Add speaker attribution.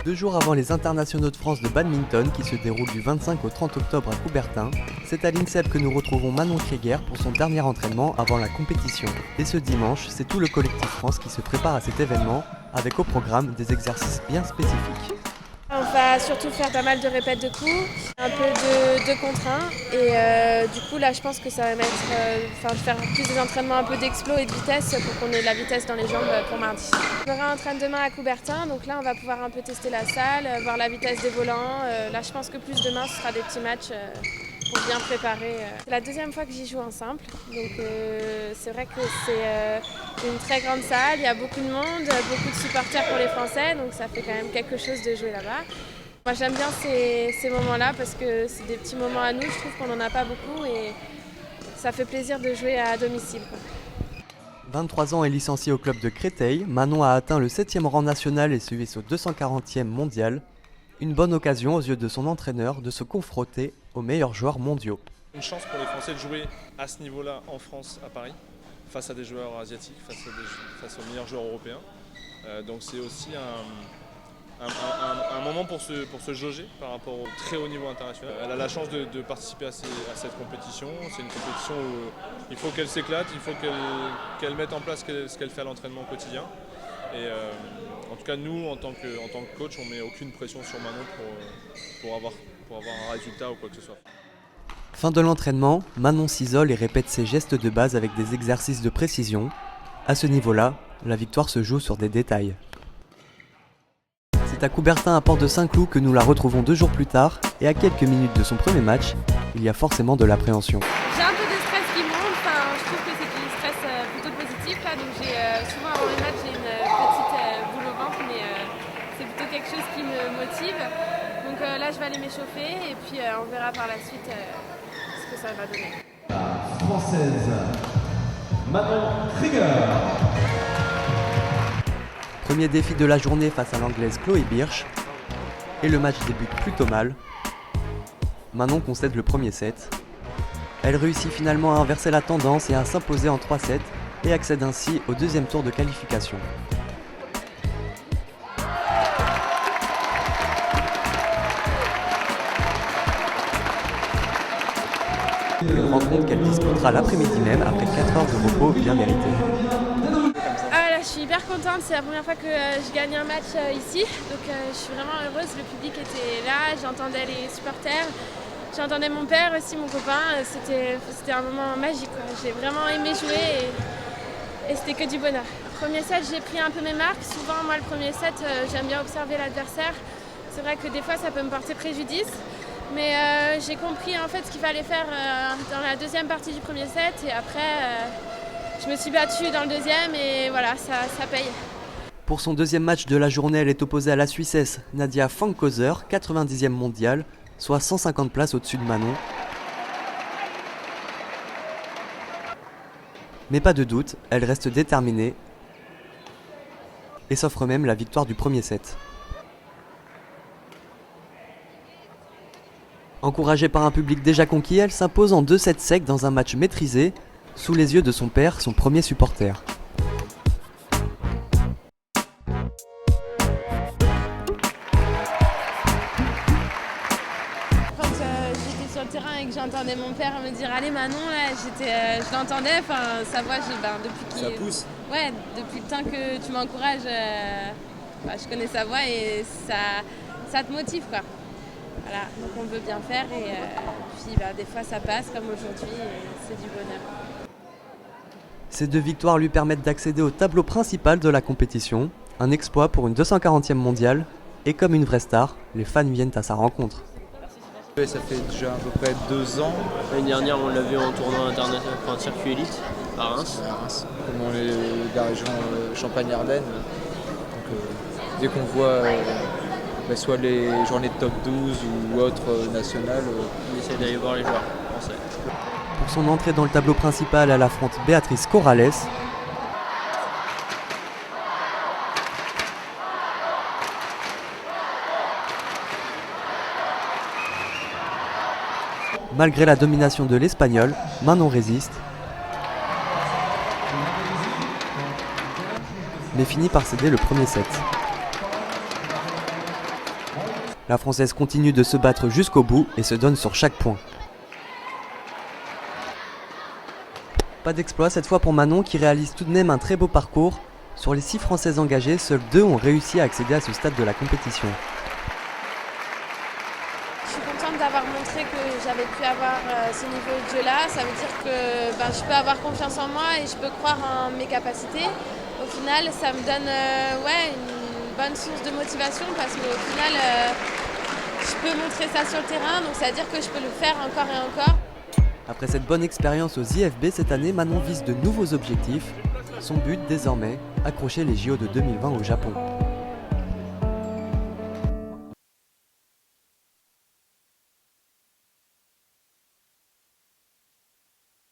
Speaker 1: 2 jours avant les internationaux de France de badminton qui se déroulent du 25 au 30 octobre à Coubertin, c'est à l'INSEP que nous retrouvons Manon Krieger pour son dernier entraînement avant la compétition. Et ce dimanche, c'est tout le collectif France qui se prépare à cet événement, avec au programme des exercices bien spécifiques.
Speaker 2: On va surtout faire pas mal de répètes de coups, un peu de contre 1 et du coup là je pense que ça va mettre, faire plus des entraînements un peu d'explos et de vitesse pour qu'on ait de la vitesse dans les jambes pour mardi. On aura un train demain à Coubertin, donc là on va pouvoir un peu tester la salle, voir la vitesse des volants. Là je pense que plus demain ce sera des petits matchs pour bien préparer. C'est la deuxième fois que j'y joue en simple, donc c'est vrai que c'est une très grande salle, il y a beaucoup de monde, beaucoup de supporters pour les Français, donc ça fait quand même quelque chose de jouer là-bas. Moi j'aime bien ces moments-là parce que c'est des petits moments à nous, je trouve qu'on n'en a pas beaucoup et ça fait plaisir de jouer à domicile.
Speaker 1: 23 ans et licenciée au club de Créteil, Manon a atteint le 7e rang national et se hisse au 240e mondial. Une bonne occasion aux yeux de son entraîneur de se confronter aux meilleurs joueurs mondiaux.
Speaker 3: Une chance pour les Français de jouer à ce niveau-là en France, à Paris, face à des joueurs asiatiques, face aux meilleurs joueurs européens. Donc c'est aussi un moment pour se jauger par rapport au très haut niveau international. Elle a la chance de participer à cette compétition. C'est une compétition où il faut qu'elle s'éclate, il faut qu'elle mette en place ce qu'elle fait à l'entraînement au quotidien. Et en tout cas, nous, en tant que coach, on ne met aucune pression sur Manon pour avoir un résultat ou quoi que ce soit.
Speaker 1: Fin de l'entraînement, Manon s'isole et répète ses gestes de base avec des exercices de précision. À ce niveau-là, la victoire se joue sur des détails. C'est à Coubertin à Port de Saint-Cloud que nous la retrouvons 2 jours plus tard, et à quelques minutes de son premier match, il y a forcément de l'appréhension.
Speaker 2: J'ai un peu de stress qui monte, je trouve que c'est du stress plutôt positif là, donc souvent avant les matchs j'ai une petite boule au ventre, mais c'est plutôt quelque chose qui me motive. Donc là je vais aller m'échauffer et puis on verra par la suite ce que ça va donner.
Speaker 4: La Française Manon Krieger.
Speaker 1: Premier défi de la journée face à l'Anglaise Chloé Birch, et le match débute plutôt mal. Manon concède le premier set. Elle réussit finalement à inverser la tendance et à s'imposer en 3 sets et accède ainsi au 2e tour de qualification. Une rencontre qu'elle disputera l'après-midi même après 4 heures de repos bien mérité.
Speaker 2: Je suis hyper contente, c'est la première fois que je gagne un match ici, donc je suis vraiment heureuse, le public était là, j'entendais les supporters, j'entendais mon père aussi, mon copain, c'était un moment magique, quoi. J'ai vraiment aimé jouer et c'était que du bonheur. Premier set, j'ai pris un peu mes marques, souvent moi le premier set, j'aime bien observer l'adversaire, c'est vrai que des fois ça peut me porter préjudice, mais j'ai compris en fait ce qu'il fallait faire dans la deuxième partie du premier set et après je me suis battue dans le deuxième et voilà, ça paye.
Speaker 1: Pour son 2e match de la journée, elle est opposée à la Suissesse Nadia Fankhauser, 90e mondiale, soit 150 places au-dessus de Manon. Mais pas de doute, elle reste déterminée et s'offre même la victoire du premier set. Encouragée par un public déjà conquis, elle s'impose en 2 sets secs dans un match maîtrisé, sous les yeux de son père, son premier supporter.
Speaker 2: Quand j'étais sur le terrain et que j'entendais mon père me dire allez Manon, là, je l'entendais, sa voix, depuis
Speaker 3: Ça pousse.
Speaker 2: Ouais, depuis le temps que tu m'encourages, je connais sa voix et ça te motive quoi. Voilà, donc on veut bien faire et puis des fois ça passe comme aujourd'hui et c'est du bonheur.
Speaker 1: Ces 2 victoires lui permettent d'accéder au tableau principal de la compétition, un exploit pour une 240e mondiale, et comme une vraie star, les fans viennent à sa rencontre.
Speaker 5: Ça fait déjà à peu près 2 ans.
Speaker 6: L'année dernière, on l'a vu en tournoi international, circuit élite, à Reims.
Speaker 5: À Reims, comme on est de la région Champagne-Ardenne. Donc, dès qu'on voit soit les journées de top 12 ou autres nationales,
Speaker 6: on essaie d'aller voir les joueurs français.
Speaker 1: Pour son entrée dans le tableau principal, elle affronte Béatrice Corrales. Malgré la domination de l'Espagnol, Manon résiste, mais finit par céder le premier set. La Française continue de se battre jusqu'au bout et se donne sur chaque point. Pas d'exploit cette fois pour Manon qui réalise tout de même un très beau parcours. Sur les 6 Françaises engagées, seules 2 ont réussi à accéder à ce stade de la compétition.
Speaker 2: Je suis contente d'avoir montré que j'avais pu avoir ce niveau de jeu-là. Ça veut dire que je peux avoir confiance en moi et je peux croire en mes capacités. Au final, ça me donne une bonne source de motivation parce qu'au final, je peux montrer ça sur le terrain. Donc ça veut dire que je peux le faire encore et encore.
Speaker 1: Après cette bonne expérience aux IFB cette année, Manon vise de nouveaux objectifs. Son but désormais, accrocher les JO de 2020 au Japon.